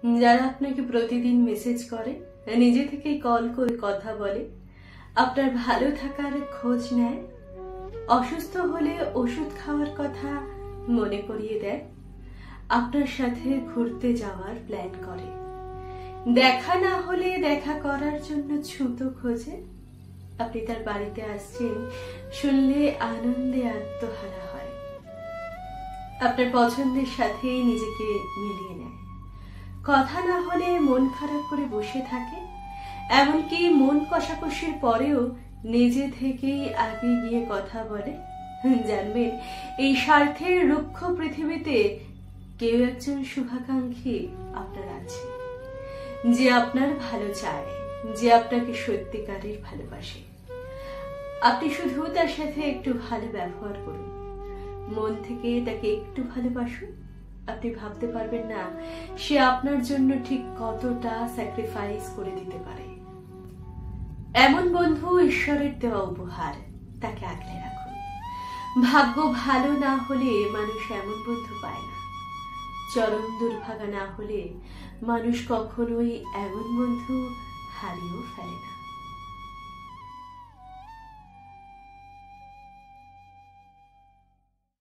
যারা আপনাকে প্রতিদিন মেসেজ করে, নিজে থেকেই কল করে কথা বলে, আপনার ভালো থাকার খোঁজ নেয়, অসুস্থ হলে ওষুধ খাওয়ার কথা মনে করিয়ে দেয়, আপনার সাথে ঘুরতে যাওয়ার প্ল্যান করে, দেখা না হলে দেখা করার জন্য ছুতো খোঁজে, আপনি তার বাড়িতে আসছেন শুনলে আনন্দে আত্মহারা হয়, আপনার পছন্দের সাথেই নিজেকে মিলিয়ে নেয়, কথা না হলে মন খারাপ করে বসে থাকে, এমনকি মন কষাকষির পরেও নিজে থেকেই আগে গিয়ে কথা বলে। জানবেন, এই স্বার্থের রুক্ষ পৃথিবীতে কেউ একজন শুভাকাঙ্ক্ষী আপনার আছে, যে আপনার ভালো চায়, যে আপনাকে সত্যিকারের ভালোবাসে। আপনি শুধু তার সাথে একটু ভালো ব্যবহার করুন, মন থেকে তাকে একটু ভালোবাসুন, আপনি ভাবতে পারবেন না সে আপনার জন্য ঠিক কতটা স্যাক্রিফাইস করে দিতে পারে। এমন বন্ধু ঈশ্বরের দেওয়া উপহার, তাকে আগলে রাখুন। ভাগ্য ভালো না হলে মানুষ এমন বন্ধু পায় না, চরম দুর্ভাগা না হলে মানুষ কখনোই এমন বন্ধু হারিয়েও ফেলে না।